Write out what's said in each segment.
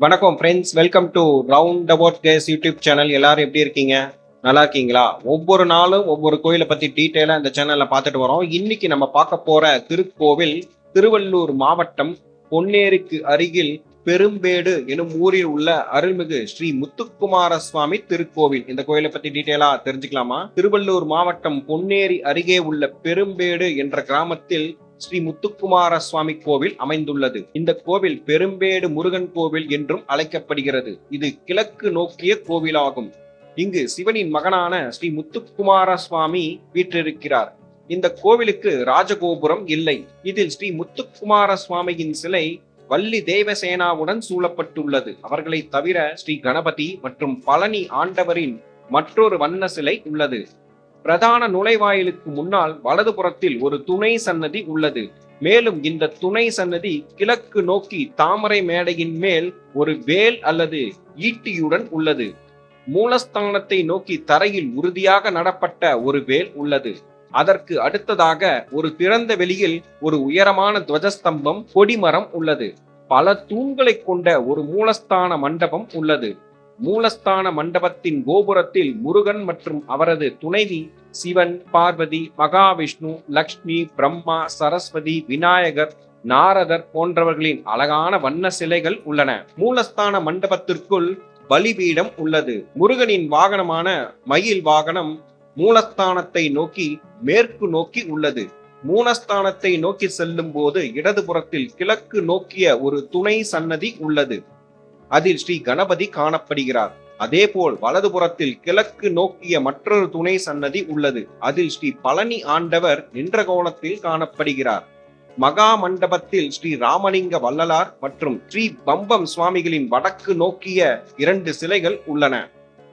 வணக்கம் friends, welcome to round about case YouTube channel. எல்லாரும் எப்படி இருக்கீங்க? நல்லா இருக்கீங்களா? ஒவ்வொரு நாளும் ஒவ்வொரு கோயிலை பத்தி டீட்டெயிலா இந்த சேனல்ல பார்த்துட்டு வரோம். இன்னைக்கு நம்ம பார்க்க போற திருக்கோவில் திருவள்ளூர் மாவட்டம் பொன்னேரிக்கு அருகில் பெரும்பேடு எனும் ஊரில் உள்ள அருள்மிகு ஸ்ரீ முத்துக்குமார சுவாமி திருக்கோவில். இந்த கோயிலை பத்தி டீட்டெயிலா தெரிஞ்சுக்கலாமா? திருவள்ளூர் மாவட்டம் பொன்னேரி அருகே உள்ள பெரும்பேடு என்ற கிராமத்தில் ஸ்ரீ முத்துக்குமார சுவாமி கோவில் அமைந்துள்ளது. இந்த கோவில் பெரும்பேடு முருகன் கோவில் என்றும் அழைக்கப்படுகிறது. இது கிழக்கு நோக்கிய கோவிலாகும். இங்கு சிவனின் மகனான ஸ்ரீ முத்துக்குமார சுவாமி வீற்றிருக்கிறார். இந்த கோவிலுக்கு ராஜகோபுரம் இல்லை. இதில் ஸ்ரீ முத்துக்குமார சுவாமியின் சிலை வள்ளி தேவசேனாவுடன் சூழப்பட்டுள்ளது. அவர்களை தவிர ஸ்ரீ கணபதி மற்றும் பழனி ஆண்டவரின் மற்றொரு வண்ண சிலை உள்ளது. பிரதான நுழைவாயிலுக்கு முன்னால் வலதுபுறத்தில் ஒரு துணை சன்னதி உள்ளது. மேலும் இந்த துணை சன்னதி கிழக்கு நோக்கி தாமரை மேடையின் மேல் ஒரு வேல் அல்லது ஈட்டியுடன் உள்ளது. மூலஸ்தானத்தை நோக்கி தரையில் உறுதியாக நடப்பட்ட ஒரு வேல் உள்ளது. அதற்கு அடுத்ததாக ஒரு திறந்த வெளியில் ஒரு உயரமான துவஜஸ்தம்பம், கொடிமரம் உள்ளது. பல தூண்களை கொண்ட ஒரு மூலஸ்தான மண்டபம் உள்ளது. மூலஸ்தான மண்டபத்தின் கோபுரத்தில் முருகன் மற்றும் அவரது துணைவி சிவன், பார்வதி, மகாவிஷ்ணு, லக்ஷ்மி, பிரம்மா, சரஸ்வதி, விநாயகர், நாரதர் போன்றவர்களின் அழகான வண்ண சிலைகள் உள்ளன. மூலஸ்தான மண்டபத்திற்குள் பலிபீடம் உள்ளது. முருகனின் வாகனமான மயில் வாகனம் மூலஸ்தானத்தை நோக்கி மேற்கு நோக்கி உள்ளது. மூலஸ்தானத்தை நோக்கி செல்லும் போது இடதுபுறத்தில் கிழக்கு நோக்கிய ஒரு துணை சன்னதி உள்ளது. அதில் ஸ்ரீ கணபதி காணப்படுகிறார். அதேபோல் வலதுபுறத்தில் கிழக்கு நோக்கிய மற்றொரு துணை சன்னதி உள்ளது. அதில் ஸ்ரீ பழனி ஆண்டவர் நின்ற கோலத்தில் காணப்படுகிறார். மகா மண்டபத்தில் ஸ்ரீ ராமலிங்க வள்ளலார் மற்றும் ஸ்ரீ பம்பம் சுவாமிகளின் வடக்கு நோக்கிய 2 சிலைகள் உள்ளன.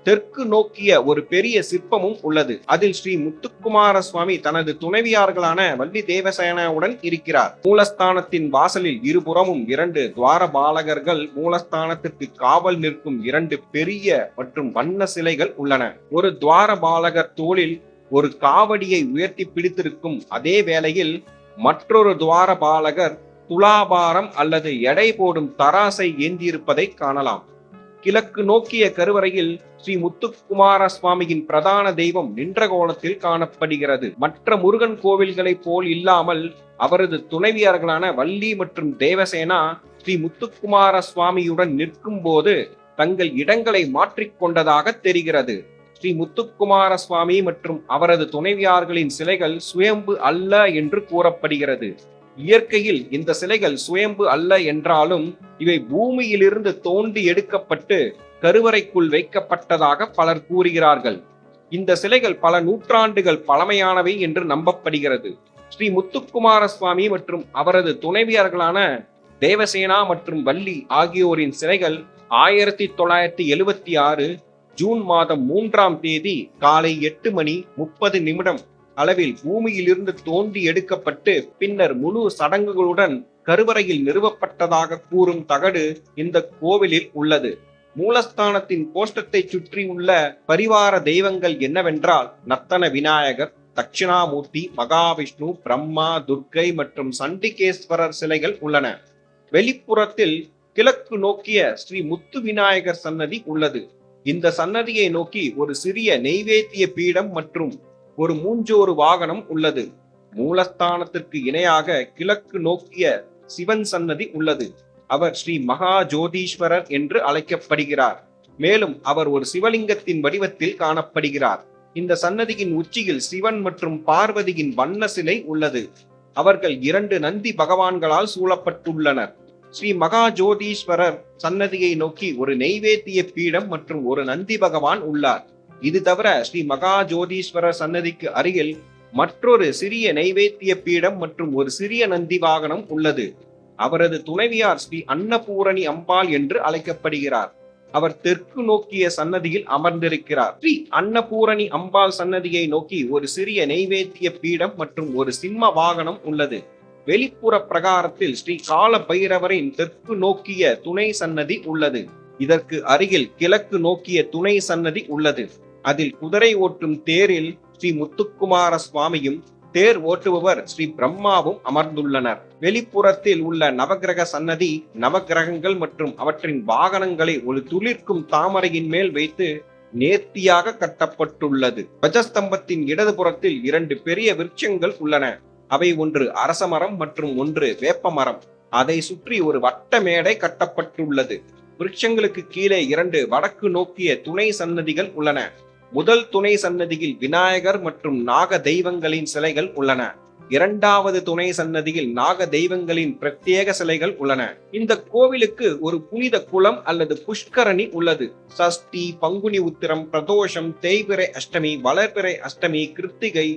தெற்கு நோக்கிய ஒரு பெரிய சிற்பமும் உள்ளது. அதில் ஸ்ரீ முத்துக்குமார சுவாமி தனது துணைவியார்களான வள்ளி தேவசேனாவுடன் இருக்கிறார். மூலஸ்தானத்தின் வாசலில் இருபுறமும் 2 துவாரபாலகர்கள், மூலஸ்தானத்திற்கு காவல் நிற்கும் 2 பெரிய மற்றும் வண்ண சிலைகள் உள்ளன. ஒரு துவாரபாலகர் தோளில் ஒரு காவடியை உயர்த்தி பிடித்திருக்கும் அதே வேளையில் மற்றொரு துவாரபாலகர் துலாபாரம் அல்லது எடை போடும் தராசை ஏந்தியிருப்பதை காணலாம். கிழக்கு நோக்கிய கருவறையில் ஸ்ரீ முத்துக்குமார சுவாமியின் பிரதான தெய்வம் நின்ற கோலத்தில் காணப்படுகிறது. மற்ற முருகன் கோவில்களைப் போல் இல்லாமல் அவரது துணைவியர்களான வள்ளி மற்றும் தேவசேனா ஸ்ரீ முத்துக்குமார சுவாமியுடன் நிற்கும் போது தங்கள் இடங்களை மாற்றிக்கொண்டதாக தெரிகிறது. ஸ்ரீ முத்துக்குமார சுவாமி மற்றும் அவரது துணைவியார்களின் சிலைகள் சுயம்பு அல்ல என்று கூறப்படுகிறது. இயற்கையில் இந்த சிலைகள் சுயம்பு அல்ல என்றாலும் இவை பூமியிலிருந்து தோண்டி எடுக்கப்பட்டு கருவறைக்குள் வைக்கப்பட்டதாக பலர் கூறுகிறார்கள். இந்த சிலைகள் பல நூற்றாண்டுகள் பழமையானவை என்று நம்பப்படுகிறது. ஸ்ரீ முத்துக்குமார சுவாமி மற்றும் அவரது துணைவியர்களான தேவசேனா மற்றும் வள்ளி ஆகியோரின் சிலைகள் 1976 ஜூன் மாதம் 3ஆம் தேதி காலை 8:30 அளவில் பூமியிலிருந்து தோண்டி எடுக்கப்பட்டு பின்னர் முழு சடங்குகளுடன் கருவறையில் நிறுவப்பட்டதாக கூறும் தகடு இந்த கோவிலில் உள்ளது. மூலஸ்தானத்தின் கோஷ்டத்தை சுற்றி உள்ள பரிவார தெய்வங்கள் என்னவென்றால் நத்தன விநாயகர், தட்சிணாமூர்த்தி, மகாவிஷ்ணு, பிரம்மா, துர்க்கை மற்றும் சண்டிகேஸ்வரர் சிலைகள் உள்ளன. வெளிப்புறத்தில் கிழக்கு நோக்கிய ஸ்ரீ முத்து விநாயகர் சன்னதி உள்ளது. இந்த சன்னதியை நோக்கி ஒரு சிறிய நெய்வேத்திய பீடம் மற்றும் ஒரு மூஞ்சோறு வாகனம் உள்ளது. மூலஸ்தானத்திற்கு இணையாக கிழக்கு நோக்கிய சிவன் சன்னதி உள்ளது. அவர் ஸ்ரீ மகா ஜோதீஸ்வரர் என்று அழைக்கப்படுகிறார். மேலும் அவர் ஒரு சிவலிங்கத்தின் வடிவத்தில் காணப்படுகிறார். இந்த சன்னதியின் உச்சியில் சிவன் மற்றும் பார்வதியின் வண்ண சிலை உள்ளது. அவர்கள் 2 நந்தி பகவான்களால் சூழப்பட்டுள்ளனர். ஸ்ரீ மகா ஜோதீஸ்வரர் சன்னதியை நோக்கி ஒரு நெய்வேத்திய பீடம் மற்றும் ஒரு நந்தி பகவான் உள்ளார். இது தவிர ஸ்ரீ மகா ஜோதீஸ்வரர் சன்னதிக்கு அருகில் மற்றொரு சிறிய நைவேத்திய பீடம் மற்றும் ஒரு சிறிய நந்தி வாகனம் உள்ளது. அவரது துணைவியார் ஸ்ரீ அன்னபூரணி அம்பாள் என்று அழைக்கப்படுகிறார். அவர் தெற்கு நோக்கிய சன்னதியில் அமர்ந்திருக்கிறார். ஸ்ரீ அன்னபூரணி அம்பாள் சன்னதியை நோக்கி ஒரு சிறிய நைவேத்திய பீடம் மற்றும் ஒரு சிம்ம வாகனம் உள்ளது. வெளிப்புற பிரகாரத்தில் ஸ்ரீ கால பைரவரின் தெற்கு நோக்கிய துணை சன்னதி உள்ளது. இதற்கு அருகில் கிழக்கு நோக்கிய துணை சன்னதி உள்ளது. அதில் குதிரை ஓட்டும் தேரில் ஸ்ரீ முத்துக்குமார சுவாமியும் தேர் ஓட்டுபவர் ஸ்ரீ பிரம்மாவும் அமர்ந்துள்ளனர். வெளிப்புறத்தில் உள்ள நவக்கிரக சன்னதி நவக்கிரகங்கள் மற்றும் அவற்றின் வாகனங்களை ஒரு துளிர்க்கும் தாமரையின் மேல் வைத்து நேர்த்தியாக கட்டப்பட்டுள்ளது. துவஜஸ்தம்பத்தின் இடதுபுறத்தில் 2 பெரிய விருட்சங்கள் உள்ளன. அவை ஒன்று அரச மரம் மற்றும் ஒன்று வேப்ப மரம். அதை சுற்றி ஒரு வட்ட மேடை கட்டப்பட்டுள்ளது. விருட்சங்களுக்கு கீழே 2 வடக்கு நோக்கிய துணை சன்னதிகள் உள்ளன. முதல் துணை சன்னதியில் விநாயகர் மற்றும் நாக தெய்வங்களின் சிலைகள் உள்ளன. இரண்டாவது துணை சன்னதியில் நாக தெய்வங்களின் பிரத்யேக சிலைகள் உள்ளன. இந்த கோவிலுக்கு ஒரு புனித குளம் அல்லது புஷ்கரணி உள்ளது. சஷ்டி, பங்குனி உத்திரம், பிரதோஷம், தேய்பிறை அஷ்டமி, வளர்பிறை அஷ்டமி, கிருத்திகை,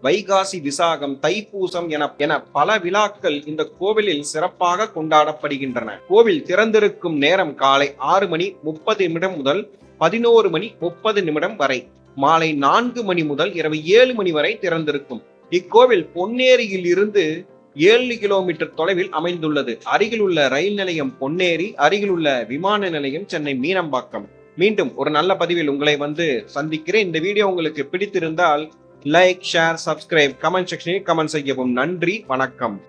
வைகாசி விசாகம், தைப்பூசம் என பல விழாக்கள் இந்த கோவிலில் சிறப்பாக கொண்டாடப்படுகின்றன. கோவில் திறந்திருக்கும் நேரம் காலை 6:30 முதல் 11:30 வரை, மாலை 4 மணி முதல் இரவு 7 மணி வரை திறந்திருக்கும். இக்கோவில் பொன்னேரியில் இருந்து 7 கிலோமீட்டர் தொலைவில் அமைந்துள்ளது. அருகில் உள்ள ரயில் நிலையம் பொன்னேரி, அருகில் உள்ள விமான நிலையம் சென்னை மீனம்பாக்கம். மீண்டும் ஒரு நல்ல பதிவில் உங்களை சந்திக்கிறேன். இந்த வீடியோ உங்களுக்கு பிடித்திருந்தால் லைக், ஷேர், சப்ஸ்கிரைப், கமெண்ட் செக்ஷனில் கமெண்ட் செய்யவும். நன்றி, வணக்கம்.